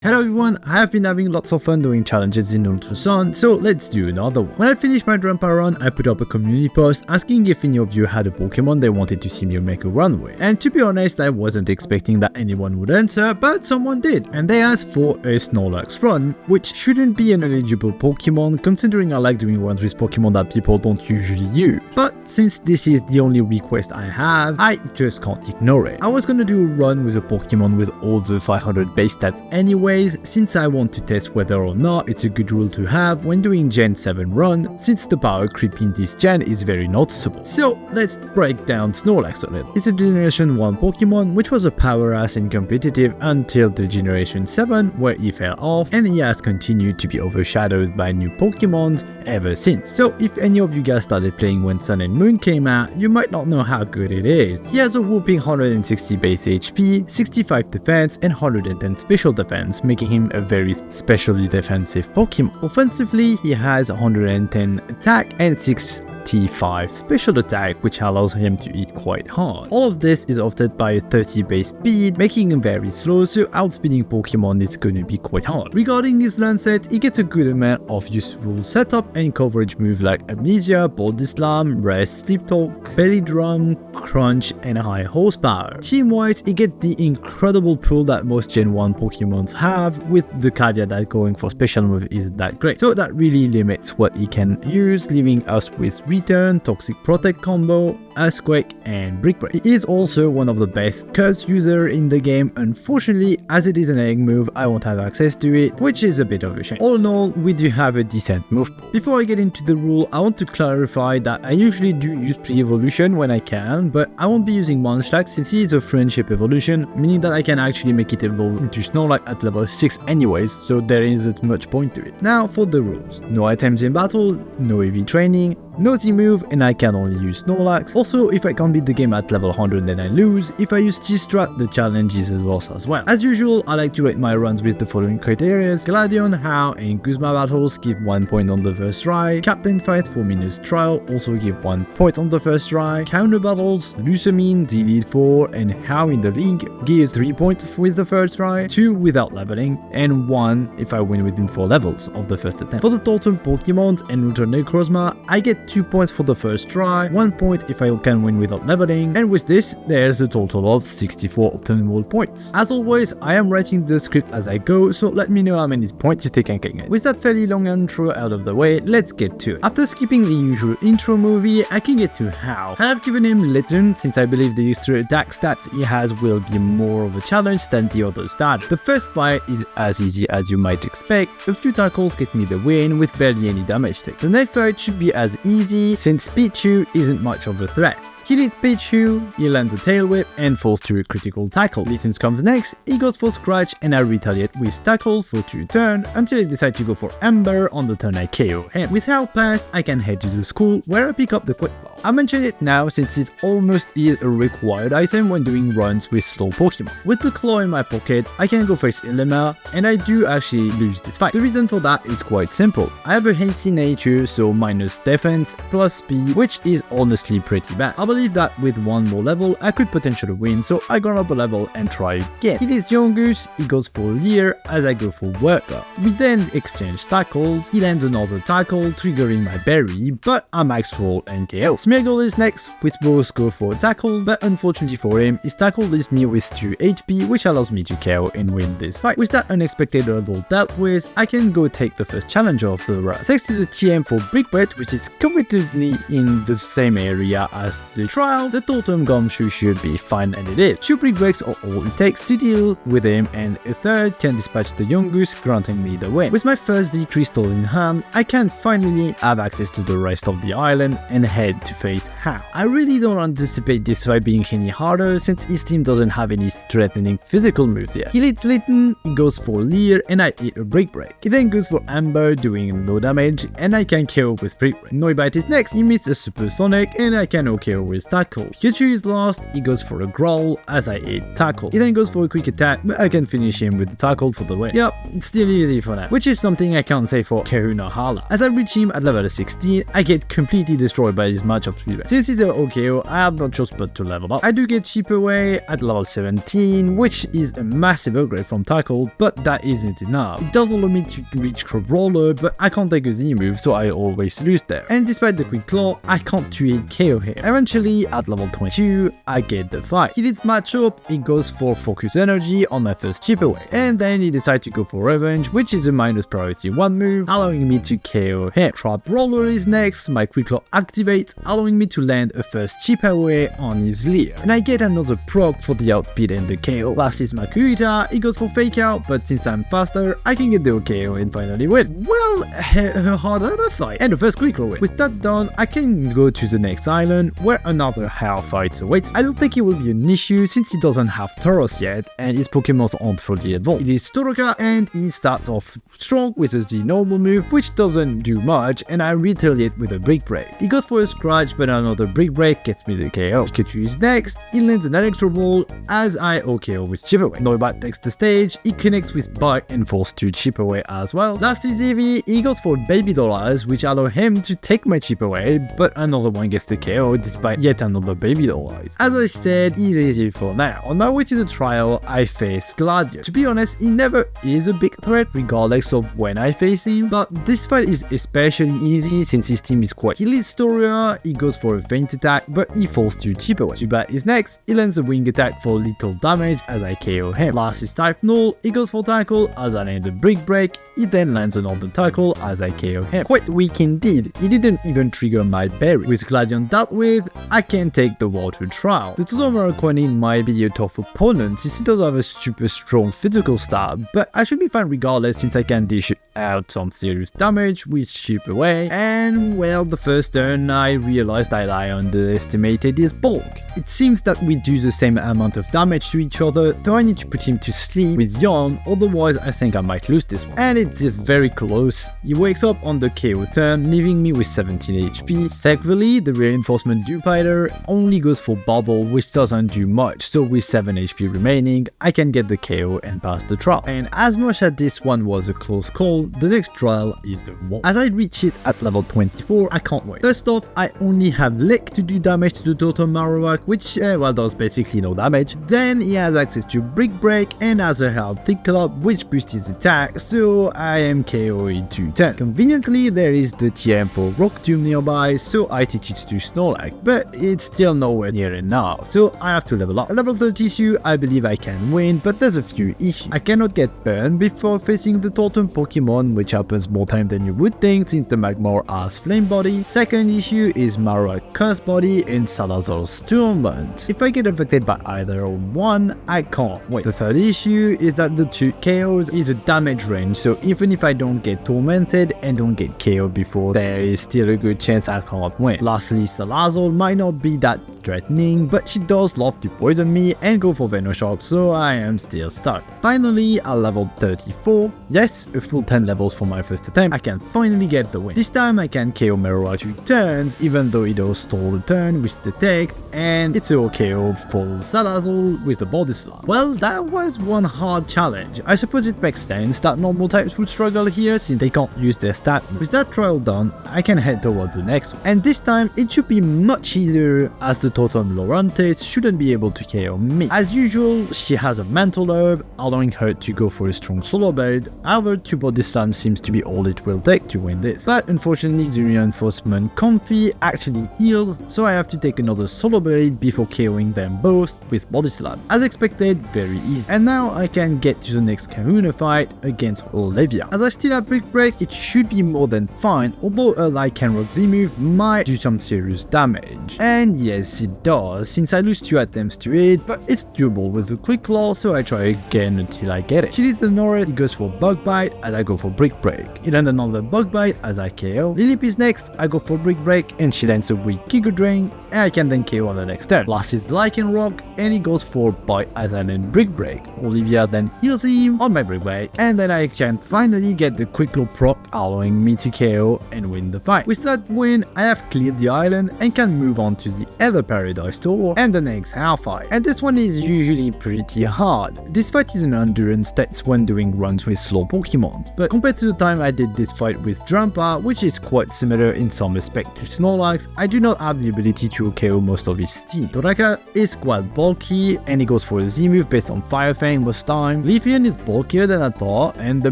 Hello everyone, I have been having lots of fun doing challenges in Ultrasun, so let's do another one. When I finished my grandpa run, I put up a community post asking if any of you had a Pokemon they wanted to see me make a run with. And to be honest, I wasn't expecting that anyone would answer, but someone did. And they asked for a Snorlax run, which shouldn't be an eligible Pokemon considering I like doing runs with Pokemon that people don't usually use. But since this is the only request I have, I just can't ignore it. I was gonna do a run with a Pokemon with all the 500 base stats anyway, since I want to test whether or not it's a good rule to have when doing Gen 7 run, since the power creep in this gen is very noticeable. So let's break down Snorlax a little. It's a Generation 1 Pokemon which was a powerhouse and competitive until the Generation 7 where he fell off, and he has continued to be overshadowed by new Pokemons ever since. So if any of you guys started playing when Sun and Moon came out, you might not know how good it is. He has a whopping 160 base HP, 65 defense and 110 special defense, making him a very specially defensive Pokemon. Offensively, he has 110 attack and 65 special attack, which allows him to hit quite hard. All of this is offset by a 30 base speed, making him very slow, so outspeeding Pokemon is going to be quite hard. Regarding his land set, he gets a good amount of useful setup and coverage moves like Amnesia, Body Slam, Rest, Sleep Talk, Belly Drum, Crunch, and High Horsepower. Team-wise, he gets the incredible pull that most Gen 1 Pokemons have, with the caveat that going for special move isn't that great. So that really limits what he can use, leaving us with Return, Toxic Protect combo, Earthquake, and Brick Break. He is also one of the best curse user in the game. Unfortunately, as it is an egg move, I won't have access to it, which is a bit of a shame. All in all, we do have a decent move pool. Before I get into the rule, I want to clarify that I usually do use pre-evolution when I can, but I won't be using Monolocke since he is a friendship evolution, meaning that I can actually make it evolve into Snorlax at level 6 anyways, so there isn't much point to it. Now for the rules. No items in battle, no EV training, no Z-move, and I can only use Snorlax. Also, if I can't beat the game at level 100 then I lose. If I use G-Strat, the challenge is a loss as well. As usual, I like to rate my runs with the following criteria. Gladion, How, and Guzma battles give 1 point on the first try. Captain fight 4 minutes trial also give 1 point on the first try. Kahuna battles, Lucamine, delete 4, and How in the league gives 3 points with the first try, 2 without leveling, and 1 if I win within 4 levels of the first attempt. For the totem Pokemons and Ultra Necrozma, I get 2 points for the first try, 1 point if I can win without leveling, and with this, there's a total of 64 optimal points. As always, I am writing the script as I go, so let me know how many points you think I can get. With that fairly long intro out of the way, let's get to it. After skipping the usual intro movie, I can get to How. I have given him Legend since I believe the extra attack stats he has will be more of a challenge than the other stats. The first fight is as easy as you might expect. A few tackles get me the win with barely any damage take. The next fight should be as easy since Pichu isn't much of a threat. He leads Pichu, he lands a Tail Whip and falls to a critical tackle. Lithens comes next, he goes for Scratch and I retaliate with Tackle for 2 turns until I decide to go for Ember on the turn I KO him. With How passed, I can head to the school where I pick up the Quick Ball. I mention it now since it almost is a required item when doing runs with slow Pokemon. With the Claw in my pocket, I can go face Ilima, and I do actually lose this fight. The reason for that is quite simple. I have a hasty nature, so minus defense plus speed, which is honestly pretty bad. I believe that with 1 more level, I could potentially win, so I go up a level and try again. He leads Yungoos, he goes for Leer as I go for Worker. We then exchange tackles, he lands another tackle, triggering my berry, but I max roll and KO. Smeagol is next, with both go for a tackle, but unfortunately for him, his tackle leaves me with 2 HP, which allows me to KO and win this fight. With that unexpected hurdle dealt with, I can go take the first challenge of the run. Thanks to the TM for Brick Break, which is completely in the same area as the trial, the Totem Gumshoe should be fine, and it is. 2 Brick Breaks are all it takes to deal with him, and a third can dispatch the Yungoos, granting me the win. With my first D Crystal in hand, I can finally have access to the rest of the island and head to face How. I really don't anticipate this fight being any harder since his team doesn't have any threatening physical moves yet. He leads Litten, he goes for Leer, and I hit a Brick Break. He then goes for Ember, doing no damage, and I can KO with Brick Break. Noibite is next, he meets a Supersonic, and I can KO with with tackle. Pikachu is last, he goes for a growl as I hit tackle. He then goes for a quick attack, but I can finish him with the tackle for the win. Yep, it's still easy for now, which is something I can't say for Kahuna Hala. As I reach him at level 16, I get completely destroyed by his matchup speed. Since he's a OKO, I have no choice but to level up. I do get Chip Away at level 17, which is a massive upgrade from tackle, but that isn't enough. It does allow me to reach Crabrawler, but I can't take a Z move, so I always lose there. And despite the quick claw, I can't 2-hit KO here. Eventually, at level 22, I get the fight. He did matchup, he goes for Focus Energy on my first Chip Away, and then he decides to go for Revenge, which is a minus priority 1 move, allowing me to KO him. Trap Roller is next, my quick claw activates, allowing me to land a first Chip Away on his Leer, and I get another proc for the outspeed and the KO. Last is my Kuita, he goes for Fake Out, but since I'm faster, I can get the KO and finally win. Well, a harder fight, and the first quick claw win. With that done, I can go to the next island, where another hell fight awaits. I don't think it will be an issue, since he doesn't have Tauros yet, and his Pokemons aren't fully evolved. It is Toroka, and he starts off strong with the normal move, which doesn't do much, and I retaliate with a Brick Break. He goes for a Scratch, but another Brick Break gets me the KO. Pikachu is next, he lands an Electro Ball as I OKO with Chip Away. Noibat takes the stage, he connects with Bite and forces to Chip Away as well. Last is Eevee, he goes for Baby Doll Eyes, which allow him to take my Chip Away, but another one gets the KO despite yet another Baby Doll Eyes. As I said, he's easy for now. On my way to the trial, I face Gladius. To be honest, he never is a big threat regardless of when I face him, but this fight is especially easy since his team is quite. He leads Storia, he goes for a feint attack, but he falls to Chip Away. Zubat is next, he lands a wing attack for little damage as I KO him. Last is Type Null, he goes for tackle as I land a Brick Break, he then lands another tackle as I KO him. Quite weak indeed, he didn't even trigger my berry. With Gladion dealt with, I can take the water trial. The Totodile Quanin might be a tough opponent since he does have a super strong physical stab, but I should be fine regardless since I can dish out some serious damage with Chip Away, and well, the first turn I realized that I underestimated his bulk. It seems that we do the same amount of damage to each other, so I need to put him to sleep with Yawn, otherwise I think I might lose this one. And it's just very close. He wakes up on the KO turn, leaving me with 17 HP. Thankfully, the reinforcement duplicator only goes for Bubble, which doesn't do much, so with 7 HP remaining, I can get the KO and pass the trial. And as much as this one was a close call, the next trial is the wall. As I reach it at level 24, I can't wait. First off, I only have Lick to do damage to the total Marowak, which well does basically no damage. Then he has access to Brick Break and has a Health Club, which boosts his attack, so I am KO in 2 turns. Conveniently, there is the TM for Rock Tomb nearby, so I teach it to Snorlax, but it's still nowhere near enough, so I have to level up. At level 32, I believe I can win, but there's a few issues. I cannot get burned before facing the Totem Pokemon, which happens more time than you would think since the Magmar has Flame Body. Second issue is Marowak Curse Body and Salazar's Tournament. If I get affected by either one, I can't win. The third issue is that the 2 KOs is a damage range, so even if I don't get tormented and don't get KO'd before, there is still a good chance I can't win. Lastly, Salazar might not be that threatening, but she does love to poison me and go for Venoshock, so I am still stuck. Finally, at level 34, yes, a full 10 levels for my first attempt, I can finally get the win. This time I can KO Marowak 2 turns, even though it does stall a turn with Detect, and it's a KO for Salazar with the Body Slam. Well, that was one hard challenge. I suppose it makes sense that normal types would struggle here since they can't use their stat. With that trial done, I can head towards the next one. And this time, it should be much easier as the Totem Laurantes shouldn't be able to KO me. As usual, she has a Mental Herb, allowing her to go for a strong solo build. However, 2 Body Slam seems to be all it will take to win this. But unfortunately, the reinforcement Comfy actually heals, so I have to take another solo build before KOing them both with Body Slam. As expected, very easy. And now I can get to the next Kahuna fight against Olivia. As I still have Brick Break, it should be more than fine, although a Lycan Rock Z move might do some serious damage. And yes, it does, since I lose 2 attempts to it, but it's doable with a Quick Claw, so I try again until I get it. She leads the North, he goes for Bug Bite as I go for Brick Break. He lands another Bug Bite as I KO. Lilip is next, I go for Brick Break, and she lands a weak Giga Drain, and I can then KO on the next turn. Last is Lycan Rock, and he goes for Bite as I land Brick Break. Olivia then heals him on my Brick Break, and then I can finally get the Quick Claw proc, allowing me to KO and win the fight. With that win, I have cleared the island and can move move on to the Aether Paradise Tour and the next half fight. And this one is usually pretty hard. This fight is an endurance test when doing runs with slow Pokemon, but compared to the time I did this fight with Drampa, which is quite similar in some respect to Snorlax, I do not have the ability to KO most of his team. Toraka is quite bulky and he goes for a Z-move based on Fire Fang most time. Leafeon is bulkier than I thought, and the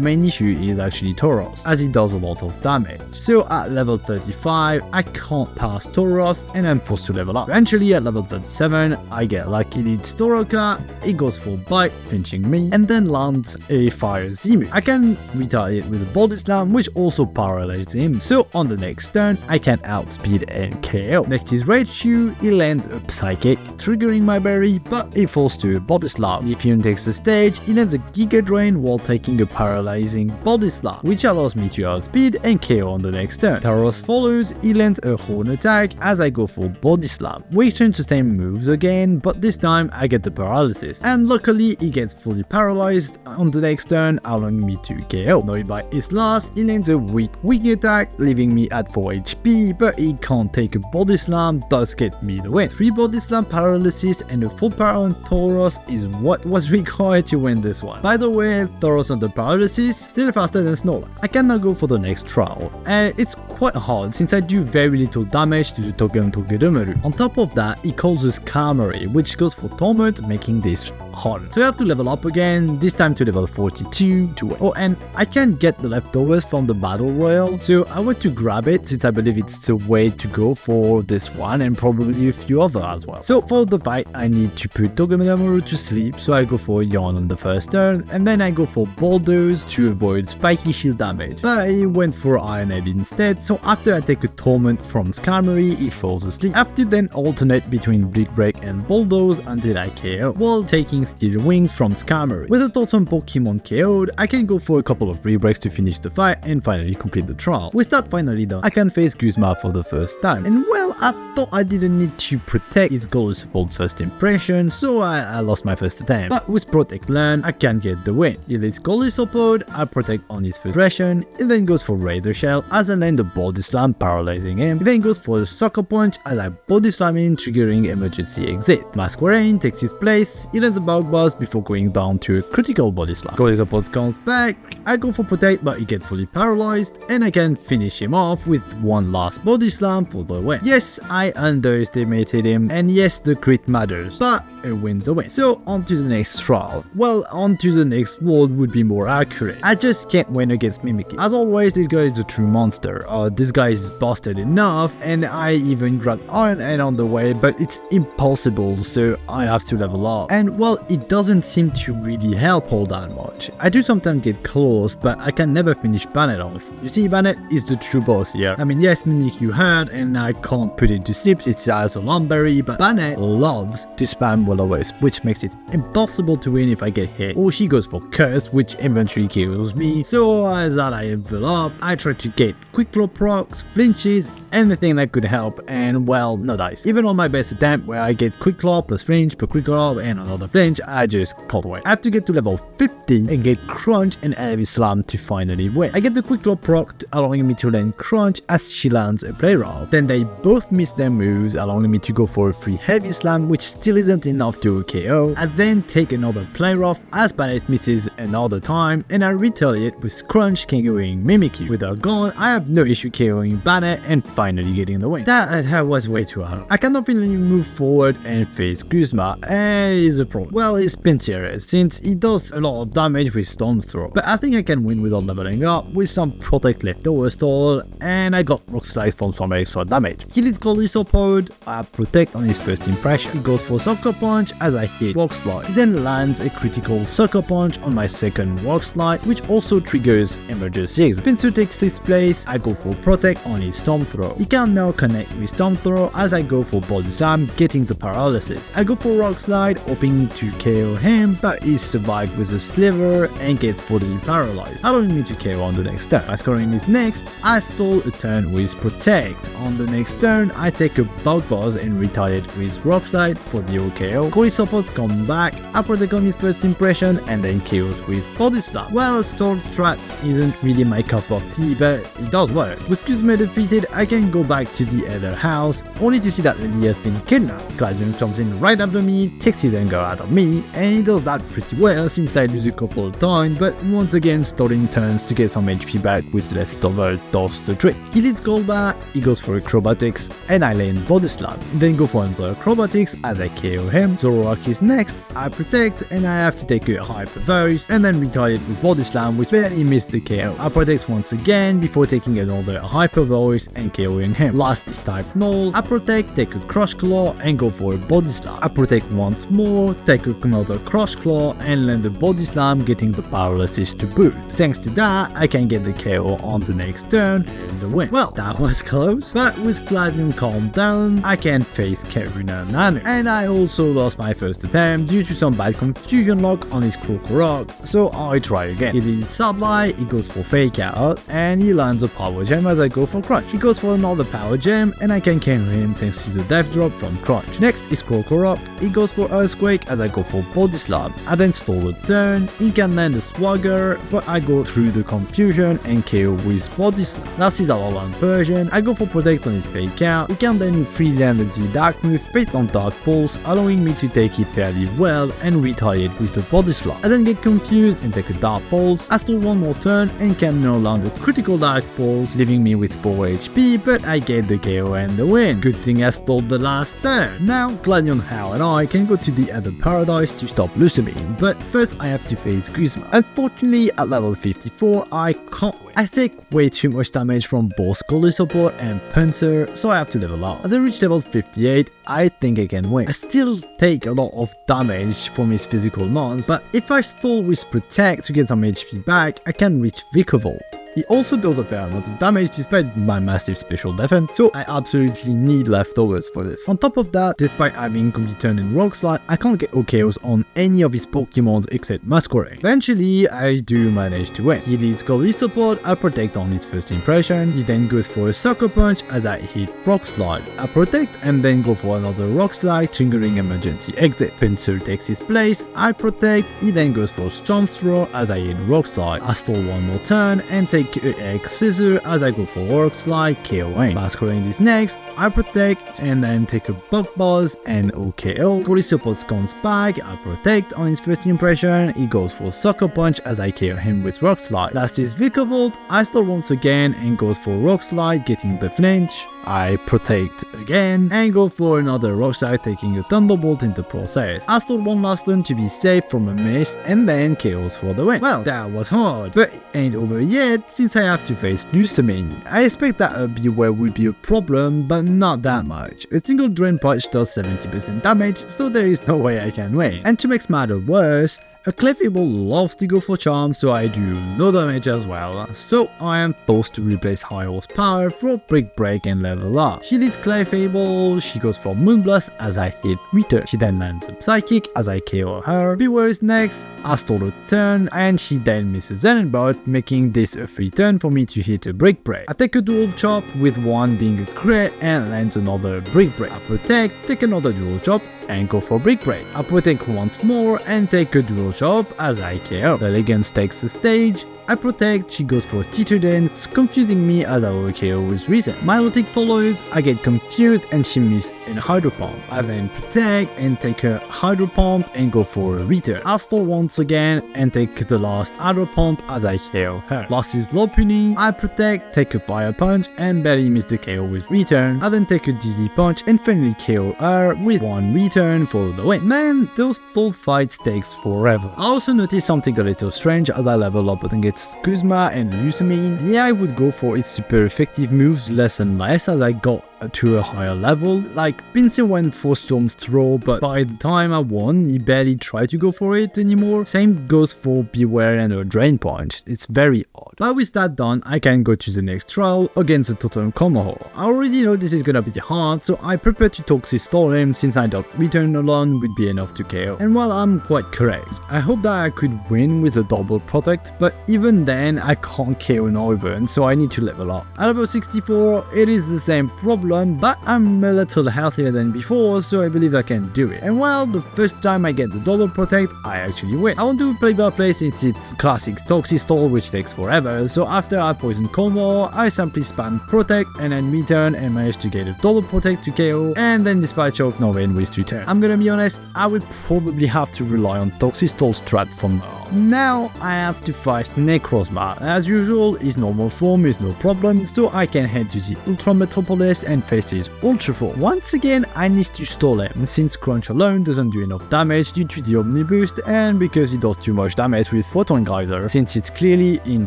main issue is actually Tauros, as he does a lot of damage. So at level 35, I can't pass Tauros and I'm forced to level up. Eventually at level 37, I get lucky leads Toraka, he goes for Bite, finishing me, and then lands a Fire Z-move. I can retaliate with a Body Slam, which also paralyzes him, so on the next turn, I can outspeed and KO. Next is Raichu, he lands a Psychic, triggering my berry, but he falls to a Body Slam. Leafeon takes the stage, he lands a Giga Drain while taking a paralyzing Body Slam, which allows me to outspeed and KO on the next turn. Tauros follows, he lands a Horn attack as I go for Body Slam. We turn to same moves again, but this time I get the paralysis, and luckily he gets fully paralyzed on the next turn, allowing me to KO. Annoyed by his loss, he lands a weak wing attack, leaving me at 4 HP, but he can't take a Body Slam, thus get me the win. 3 Body Slam paralysis and a full power on Tauros is what was required to win this one. By the way, Tauros under paralysis, still faster than Snorlax. I can now go for the next trial, and it's quite hard since I do very little damage to the Togedomaru. On top of that, he causes Kamari, which goes for Torment, making this hard. So I have to level up again, this time to level 42 to win. Oh, and I can get the leftovers from the Battle Royale, so I want to grab it since I believe it's the way to go for this one and probably a few other as well. So for the fight, I need to put Togedomaru to sleep, so I go for Yawn on the first turn, and then I go for Bulldoze to avoid spiky shield damage. But he went for Iron Head instead, so after I take a Torment from Skarmory, he falls asleep. I have to then alternate between Bleed Break and Bulldoze until I KO, while taking Steel Wings from Skarmory. With a totem Pokemon KO'd, I can go for a couple of breaks to finish the fight and finally complete the trial. With that finally done, I can face Guzma for the first time. And well, I thought I didn't need to protect his goal support first impression, so I lost my first attempt. But with Protect Learn, I can get the win. He leads goal support, I protect on his first impression, he then goes for Razor Shell as I land a Body Slam paralyzing him. He then goes for the Sucker Punch as I Body Slam him, triggering emergency exit. Masquerain takes his place, he lands a Bug Buzz before going down to a critical Body Slam. Goal support comes back, I go for Protect but he gets fully paralyzed, and I can finish him off with one last Body Slam for the win. Yes, I underestimated him, and yes, the crit matters, but a win's a win. So on to the next trial. Well, on to the next world would be more accurate. I just can't win against Mimikyu. As always, this guy is a true monster. This guy is busted enough, and I even grabbed Iron Head on the way, but it's impossible, so I have to level up. And well, it doesn't seem to really help all that much. I do sometimes get close, but I can never finish Bannet off. You see, Bannet is the true boss here. I mean, yes, Mimikyu hurt, and I can't put it to sleep, it has a Lumberry, but Bannet loves to spam Will-O-Wisp, which makes it impossible to win if I get hit. Or she goes for Curse, which eventually kills me. So as that I level up, I try to get Quick Claw procs, flinches, anything that could help, and well, no dice. Even on my best attempt where I get Quick Claw plus flinch per Quick Claw and another flinch, I just can't win. I have to get to level 50 and get Crunch and Heavy Slam to finally win. I get the Quick Claw proc allowing me to land Crunch as she lands a Play Rough. Then they both miss their moves, allowing me to go for a free Heavy Slam, which still isn't enough to KO. I then take another Play Rough as Bannet misses another time, and I retaliate with Crunch KOing Mimikyu. With her gone, I have no issue KOing Bannet and finally getting the win. That was way too hard. I cannot finally move forward and face Guzma, and it's a problem. Well, it's been serious since he does a lot of damage with Storm Throw, but I think I can win without leveling up with some Protect leftover stall, and I got Rock Slice from some extra damage. He leads Gold Support, I Protect on his first impression. He goes for Sucker Punch as I hit Rock Slide. He then lands a critical Sucker Punch on my second Rock Slide, which also triggers emergency exit. Pinsir takes his place, I go for Protect on his Storm Throw. He can now connect with Storm Throw as I go for Body Slam, getting the paralysis. I go for Rock Slide, hoping to KO him, but he survived with a Sliver and gets fully paralyzed, allowing me to KO on the next turn. By scoring his next, I stall a turn with Protect. On the next turn, I take a Bug Buzz and retaliate with Rock Slide for the OKO. KO. Cody supports come back, I protect on his first impression and then KOs with body slam. Well, Strat isn't really my cup of tea, but it does work. With Kuzma defeated, I can go back to the Aether house, only to see that Lily has been kidnapped. Gladion comes in right after me, takes his anger out of me, and he does that pretty well since I lose a couple of times, but once again stalling turns to get some HP back with leftover does the trick. He leads Golba, he goes for acrobatics, and I land body slam. Then go for another acrobatics as I KO him. Zoroark is next, I protect, and I have to take a hyper voice, and then retaliate with body slam which barely missed the KO. I protect once again before taking another hyper voice and KOing him. Last is type null, I protect, take a crush claw and go for a body slam. I protect once more, take another crush claw and land a body slam, getting the paralysis to boot. Thanks to that, I can get the KO on the next turn and the win. Well, that was close, but with Gladion calmed down, I can face Kahuna Nanu. And I also lost my first attempt due to some bad confusion lock on his Krokorok, so I try again. He leads Sableye, he goes for fake out, and he lands a power gem as I go for Crunch. He goes for another power gem, and I can KO him thanks to the death drop from Crunch. Next is Krokorok, he goes for Earthquake as I go for body slam. I then stall a turn, he can land a Swagger, but I go through the confusion and KO with body slam. Last is our land Persian, I go for protect on his fake out, he can then free land the dark move based on Dark Pulse, allowing me to take it fairly well and retaliate with the body slam. I then get confused and take a Dark Pulse, I stall one more turn and can now land a critical Dark Pulse, leaving me with 4 HP, but I get the KO and the win. Good thing I stalled the last turn. Now Gladion, Hal and I can go to the Aether Paradise to stop Lucamine, but first I have to face Guzma. Unfortunately at level 54 I can't win. I take way too much damage from both Goalie support and Panzer, so I have to level up. As I reach level 58, I think I can win. I still take a lot of damage from his physical nons, but if I stall with Protect to get some HP back, I can reach Vikavolt. He also does a fair amount of damage despite my massive special defense, so I absolutely need leftovers for this. On top of that, despite having complete turn in Rock Slide, I can't get OKOs on any of his Pokemons except Masquerade. Eventually, I do manage to win. He leads Goalie support, I protect on his first impression, he then goes for a Sucker Punch as I hit Rock Slide. I protect and then go for another Rock Slide, triggering emergency exit. Pencil takes his place, I protect, he then goes for Storm Throw as I hit Rock Slide. I stall one more turn and take a X Scissor as I go for Rock Slide, KOing. Masquerade is next, I protect and then take a Bug Buzz and OKO. Goalie supports comes back, I protect on his first impression, he goes for Sucker Punch as I KO him with Rock Slide. Last is Vikavolt, I stall once again and goes for Rock Slide, getting the flinch. I protect again and go for another Rock Slide, taking a Thunderbolt in the process. I stole one last turn to be safe from a miss and then KOs for the win. Well, that was hard, but it ain't over yet since I have to face Lucamine. I expect that a Beware would be a problem, but not that much. A single Drain Punch does 70% damage, so there is no way I can win. And to make matters worse, a Clefable loves to go for charm, so I do no damage as well, so I am forced to replace high horsepower for Brick Break and level up. She leads Clefable, she goes for Moonblast as I hit Return. She then lands a Psychic as I KO her. Beware is next, I stall a turn and she then misses Zenbot, making this a free turn for me to hit a Brick Break. I take a dual chop with one being a crit and lands another Brick Break. I protect, take another dual chop and go for Brick Break. I protect once more and take a dual chop as I KO. The Legends takes the stage, I protect, she goes for Teeter Dance, confusing me as our KO with Reason. Milotic follows, I get confused and she missed in Hydro Pump. I then protect and take a Hydro Pump and go for a Return. I stall once again and take the last Hydro Pump as I KO her. Last is Lopunny, I protect, take a Fire Punch and barely miss the KO with Return. I then take a Dizzy Punch and finally KO her with one Return for the win. Man, those stall fights takes forever. I also noticed something a little strange as I level up against Kuzma and Lucamine. Yeah, I would go for its super effective moves less and less as I got to a higher level. Like, Pinsir went for Storm's Throw, but by the time I won, he barely tried to go for it anymore. Same goes for Beware and a Drain Punch. It's very odd. But with that done, I can go to the next trial against the Totem Komodo. I already know this is gonna be hard, so I prepare to Toxic Stall him since I thought Return alone would be enough to KO. And while I'm quite correct, I hope that I could win with a double protect, but even then I can't KO an Ivern, so I need to level up. At level 64, it is the same problem problem, but I'm a little healthier than before, so I believe I can do it. And well, the first time I get the double protect, I actually win. I won't do play by play since it's classic Toxic stall, which takes forever, so after I poison Colmore, I simply spam protect and then return and manage to get a double protect to KO, and then dispatch of Norvin with 2 turns. I'm gonna be honest, I will probably have to rely on Toxic stall strat from now. Now I have to fight Necrozma. As usual, his normal form is no problem, so I can head to the Ultra Metropolis and face his Ultra form. Once again, I need to stall him, since Crunch alone doesn't do enough damage due to the Omni boost and because he does too much damage with Photon Geyser, since it's clearly in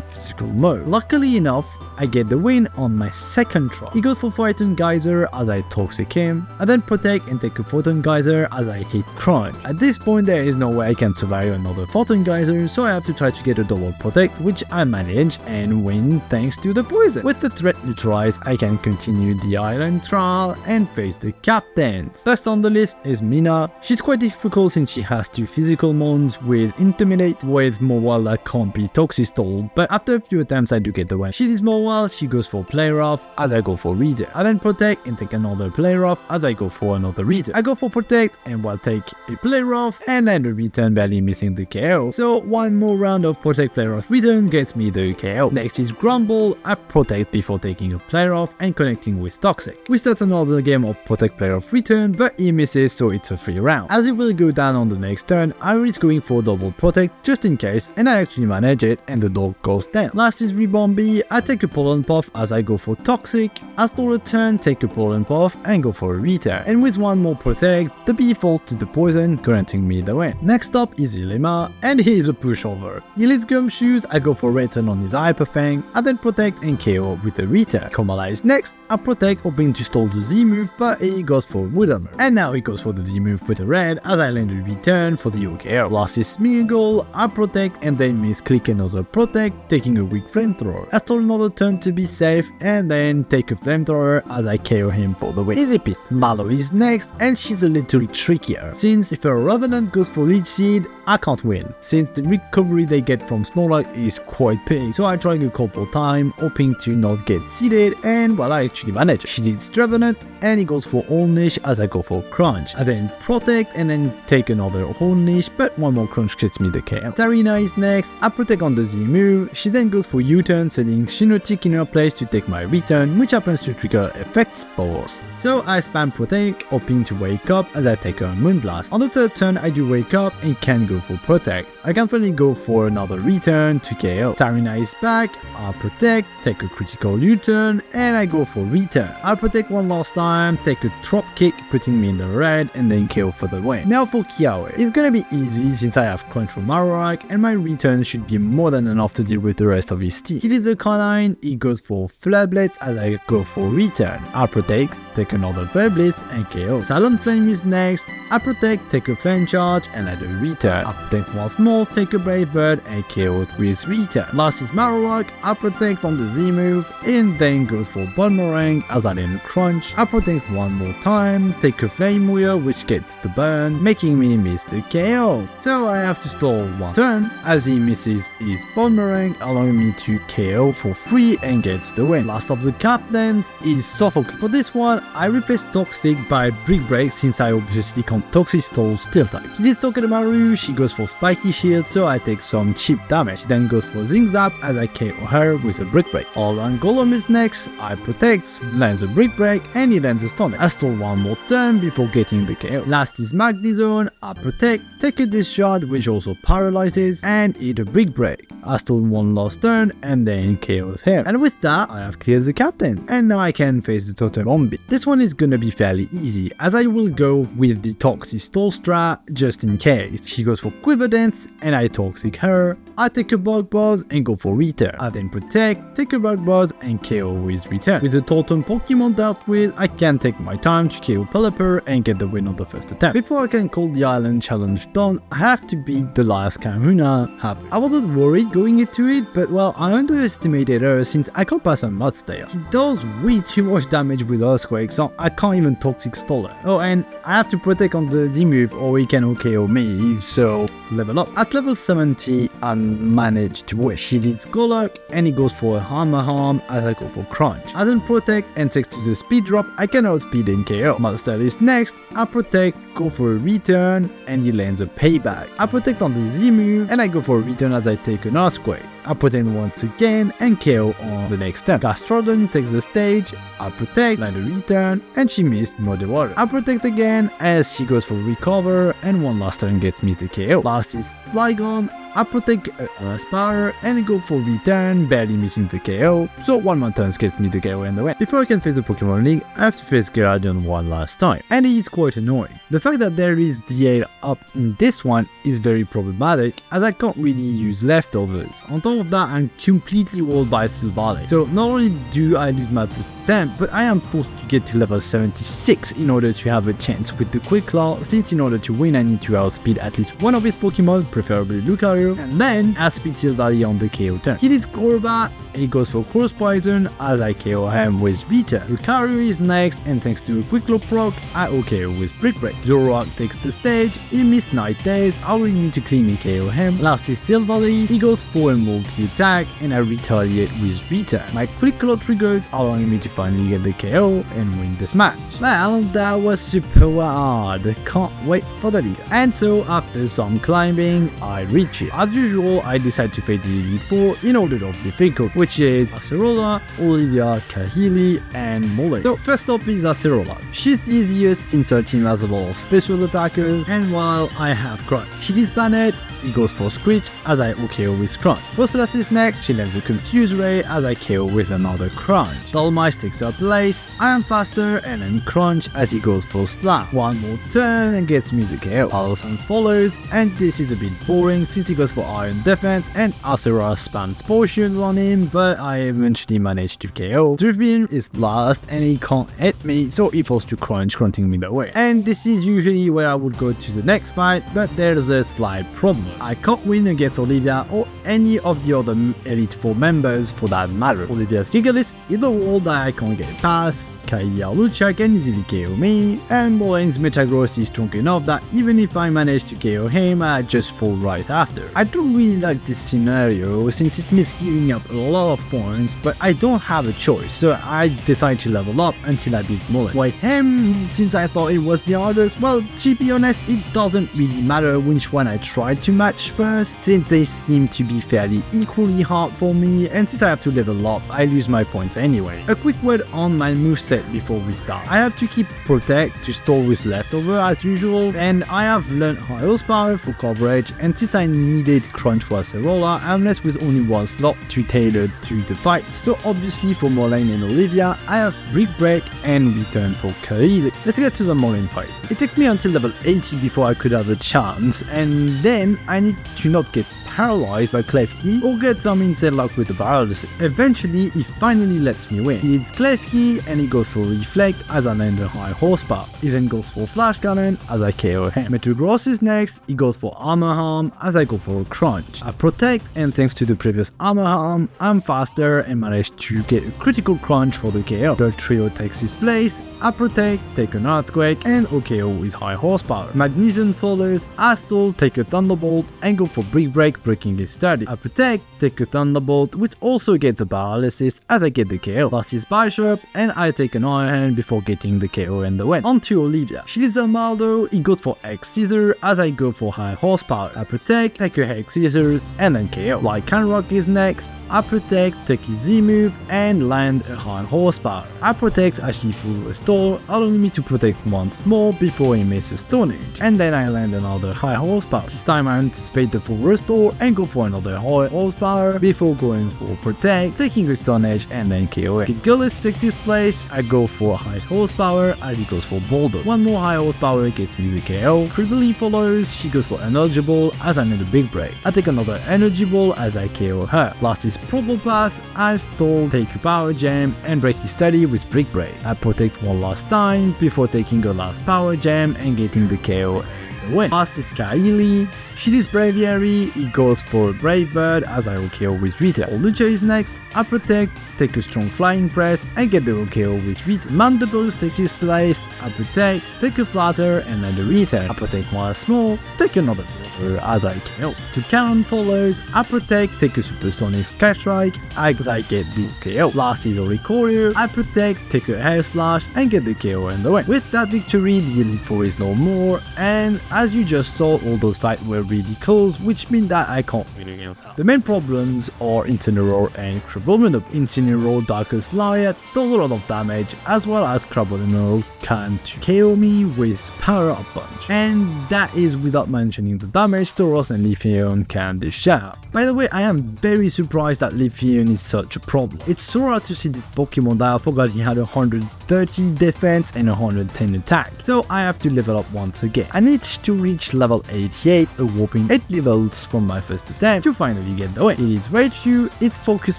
physical mode. Luckily enough, I get the win on my second try. He goes for Photon Geyser as I Toxic him, I then protect and take a Photon Geyser as I hit Crunch. At this point, there is no way I can survive another Photon Geyser, so I have to try to get a double protect, which I manage and win thanks to the poison. With the threat neutralized, I can continue the island trial and face the captains. First on the list is Mina. She's quite difficult since she has 2 physical mons with Intimidate with Mowal that can't be Toxic stall, but after a few attempts I do get the win. She is Mowal, she goes for Play Rough as I go for Reader. I then protect and take another Play Rough as I go for another Reader. I go for protect and will take a Play Rough and then the return barely missing the KO. So one more round of protect Play Rough return gets me the KO. Next is Grumble. I protect before taking a Play Rough and connecting with Toxic. We start another game of protect Play Rough return, but he misses, so it's a free round. As it will go down on the next turn, I risk going for double protect just in case, and I actually manage it and the dog goes down. Last is Rebombi. I take a Pollen Puff as I go for Toxic. I stall a turn, take a Pollen Puff and go for a return. And with one more protect, the bee falls to the poison, granting me the win. Next up is Ilema, and he is a pushover. He leads Gumshoes, I go for return on his Hyper Fang, I then protect and KO with a return. Kamala is next, I protect hoping to stall the Z move, but he goes for Woodhammer. And now he goes for the Z move with a red as I land a return for the OKO. Last is Smeagol, I protect and then misclick another protect, taking a weak flamethrower. I stall another turn to be safe and then take a flamethrower as I KO him for the win. Easy peasy. Mallow is next and she's a little trickier, since if a Revenant goes for Leech Seed, I can't win, since the recovery they get from Snorlax is quite big, so I try a couple times, hoping to not get seeded, and well, I actually manage. She leads Revenant, and he goes for All Niche as I go for Crunch. I then protect and then take another All Niche, but one more Crunch gets me the KO. Tarina is next, I protect on the Z move, she then goes for U-turn, sending Shinotic in her place to take my return, which happens to trigger effect spores. So I spam protect, hoping to wake up as I take a Moonblast. On the third turn I do wake up and can go for protect. I can finally go for another return to KO. Tarina is back, I protect, take a critical U-turn, and I go for return. I protect one last time, take a drop kick, putting me in the red, and then KO for the win. Now for Kiawe. It's gonna be easy since I have Crunch from Marowak, and my return should be more than enough to deal with the rest of his team. He leads a canine, he goes for Flare Blitz as I go for return. I protect, take another Flare Blitz, and KO. Talon Flame is next, I protect, take a Flame Charge, and I do return. I protect once more, take a Brave Bird, and KO with return. Last is Marowak, I protect on the Z move, and then goes for Boomerang as I then Crunch. I protect one more time, take a Flame Wheel, which gets the burn, making me miss the KO. So I have to stall one turn as he misses his Boomerang, allowing me to KO for free and gets the win. Last of the captains is Sophocles. For this one, I replace Toxic by Brick Break since I obviously can't Toxic stall Steel type. He leads Tokidamaru, she goes for Spiky Shield, so I take some cheap damage. She then goes for Zing Zap as I KO her with a Brick Break. All-Round Golem is next, I protect, lands a Brick Break, and he lands a Stun. I stall one more turn before getting the KO. Last is Magnezone, I protect, take a Discharge which also paralyzes, and eat a Brick Break. I stall one last turn and then KOs him. And with that, I have cleared the captain, and now I can face the Totem Ombi. This one is gonna be fairly easy, as I will go with the Toxic stall strat just in case. She goes for Quiver Dance, and I Toxic her. I take a Bug Buzz and go for return. I then protect, take a Bug Buzz and KO with return. With the Totem Pokemon dealt with, I can take my time to KO Pelipper and get the win on the first attempt. Before I can call the island challenge done, I have to beat the last Kahuna happy. I wasn't worried going into it, but well, I underestimated her since I can't pass on Mud Slayer. He does way too much damage with Earthquake, so I can't even Toxic Stoller. Oh, and I have to protect on the D move or he can OKO me, so level up. At level 70, I managed to win. He leads Golok and he goes for a Hammer Harm as I go for Crunch. As in protect and thanks to the speed drop, I can outspeed and KO. Mud Slayer is next. I protect, go for a return, and he lands a payback. I protect on the Z move and I go for a return as I take an Earthquake. I protect once again and KO on the next turn. Gastrodon takes the stage, I protect, land a return, and she missed Muddy Water. I protect again as she goes for recover, and one last turn gets me the KO. Last is Flygon. I protect Earth Power and go for return, barely missing the KO, so one more turn gets me the KO in the win. Before I can face the Pokemon League, I have to face Guardian one last time, and it is quite annoying. The fact that there is DL up in this one is very problematic, as I can't really use leftovers. On top of that, I'm completely walled by Silvally, so not only do I lose my first attempt, but I am forced to get to level 76 in order to have a chance with the Quick Claw, since in order to win I need to outspeed at least one of his Pokemon, preferably Lucario, and then outspeed Silvally on the KO turn. He leads Golbat, he goes for Cross Poison as I KO him with Return. Lucario is next, and thanks to a Quick Claw proc, I OKO with Brick Break. Zoroark takes the stage, he missed Night Days, I will need to cleanly KO him. Last is Silvally, he goes for a multi-attack, and I retaliate with Return. My Quick Claw triggers, allowing me to finally get the KO and win this match. Well, that was super hard, can't wait for the league. And so, after some climbing, I reach it. As usual, I decide to fade the Elite Four in order of difficulty, which is Acerola, Olivia, Kahili, and Monolocke. So first up is Acerola. She's the easiest since her team has a lot of special attackers, and while I have Crunch. She leads Banette, he goes for Screech as I OKO with Crunch. For Solace's next, she lands a Confuse Ray as I KO with another Crunch. Dolmice takes her place, I am faster and then Crunch as he goes for Slam. One more turn and gets me the KO. Alosans follows, and this is a bit boring since he goes for Iron Defense and Acerola spams potions on him, but I eventually managed to KO. Driftbeam is last and he can't hit me, so he falls to Crunch, grunting me the way. And this is usually where I would go to the next fight, but there's a slight problem. I can't win against Olivia or any of the other Elite Four members for that matter. Olivia's Gigalith is the wall that I can't get past. Kaia Lucha can easily KO me, and Molane's Metagross is strong enough that even if I manage to KO him, I just fall right after. I don't really like this scenario since it means giving up a lot of points, but I don't have a choice, so I decide to level up until I beat Molane. Why him, since I thought it was the hardest? Well, to be honest, it doesn't really matter which one I tried to match first, since they seem to be fairly equally hard for me, and since I have to level up, I lose my points anyway. A quick word on my moveset before we start. I have to keep Protect to stall with Leftover as usual, and I have learned High Horsepower for coverage, and since I needed Crunch for Acerola, I'm left with only one slot to tailor to the fight. So obviously for Molane and Olivia, I have Brick Break and Return for Kahili. Let's get to the Molane fight. It takes me until level 80 before I could have a chance, and then I need to not get paralyzed by Klefki or get some insane luck with the paralysis. Eventually, he finally lets me win. He hits Klefki and he goes for Reflect as I land a High Horsepower. He then goes for Flash Cannon as I KO him. Metagross is next, he goes for Armor Harm as I go for a Crunch. I Protect, and thanks to the previous Armor Harm, I'm faster and manage to get a critical Crunch for the KO. The trio takes his place, I Protect, take an Earthquake, and OKO with High Horsepower. Magnesium follows, I stall, take a Thunderbolt, and go for Brick Break, breaking his study. I Protect, take a Thunderbolt, which also gets a paralysis as I get the KO. Last is Bishop, and I take an Iron Hand before getting the KO and the win. On to Olivia. She leads Amaldo, he goes for X Scissor as I go for High Horsepower. I Protect, take a X Scissors, and then KO. Lycan Rock is next, I Protect, take his Z move, and land a High Horsepower. I Protect as she full restore, allowing me to protect once more before he misses Stone Age. And then I land another High Horsepower. This time I anticipate the full restore and go for another High Horsepower before going for Protect, taking a Stone Edge and then KO it. Gillis takes his place, I go for High Horsepower as he goes for Boulder. One more High Horsepower gets me the KO. Cridley follows, she goes for Energy Ball as I need a Big Break. I take another Energy Ball as I KO her. Last is Purple Pass, I stall, take a Power Gem and break his study with Brick Break. I Protect one last time before taking a last Power Gem and getting the KO the way. Last is Kaili. She is Braviary, it goes for Brave Bird as I OKO with Rita. Lucha is next, I Protect, take a strong flying press and get the OKO with Rita. Mandibles takes his place, I Protect, take a Flatter and then the return. I Protect one small, take another Flatter as I KO. To Cannon follows, I Protect, take a Supersonic Sky Strike as I get the KO. Last is a Requierement, I Protect, take a Hair Slash and get the KO in the way. With that victory, the Elite Four is no more, and as you just saw, all those fights were really close, which means that I can't really else out. The main problems are Incineroar and Crabominable. Incineroar, Darkest Lariat does a lot of damage, as well as Crabominable can KO me with Power Up Punch. And that is without mentioning the damage Tauros and Leafeon can dish out. By the way, I am very surprised that Leafeon is such a problem. It's so rare to see this Pokemon that I forgot he had 130 defense and 110 attack, so I have to level up once again. I need to reach level 88, a whopping 8 levels from my first attempt to finally get the win. It is Rage Q, its Focus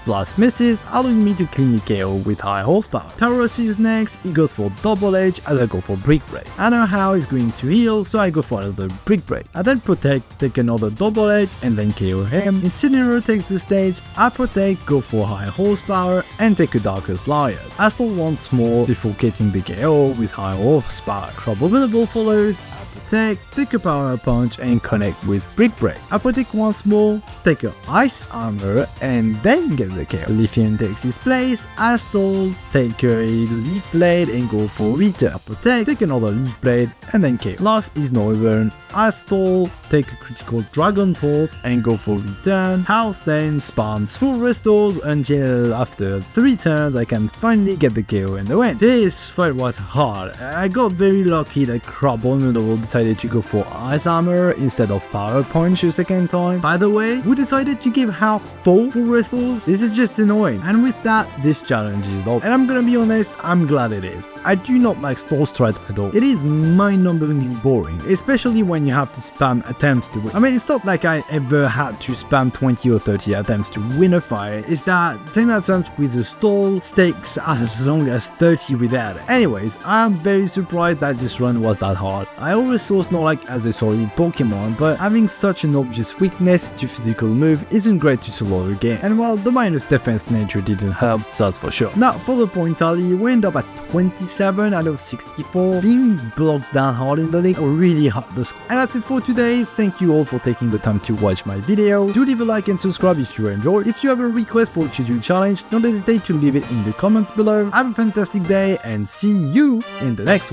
Blast misses, allowing me to cleanly KO with high horsepower. Tauros is next, he goes for Double Edge as I go for Brick Break. I know how he's going to heal, so I go for another Brick Break. I then Protect, take another Double Edge and then KO him. Incineroar takes the stage, I Protect, go for high horsepower and take a Darkest Lariat. I stall once more before getting the KO with high horsepower. Crabominable follows, I Protect, take a Power Punch and connect with Brick Break. I Protect once more, take a Ice Armor and then get the KO. Leafeon takes his place, I stall, take a Leaf Blade and go for Return. I Protect, take another Leaf Blade and then KO. Last is Northern, I stall, take a critical Dragon Port and go for Return. House then spawns full restores until after 3 turns I can finally get the KO and the win. This fight was hard. I got very lucky that Crabominable decided to go for Ice Armor instead of Power Punch a second time. By the way, who decided to give half full restores? This is just annoying. And with that, this challenge is over. And I'm gonna be honest, I'm glad it is. I do not like stall strat at all. It is mind-numberingly boring, especially when you have to spam attempts to win. I mean, it's not like I ever had to spam 20 or 30 attempts to win a fight. It's that 10 attempts with a stall takes as long as 30 without it. Anyways, I am very surprised that this run was that hard. I always saw Snorlax as a solid Pokemon, but having such an obvious weakness to physical move isn't great to solo the game. And while the minus defense nature didn't help, that's for sure. Now, for the point tally, we end up at 27 out of 64. Being blocked down hard in the league really hurt the score. And that's it for today. Thank you all for taking the time to watch my video. Do leave a like and subscribe if you enjoyed. If you have a request for a future challenge, don't hesitate to leave it in the comments below. Have a fantastic day and see you in the next one.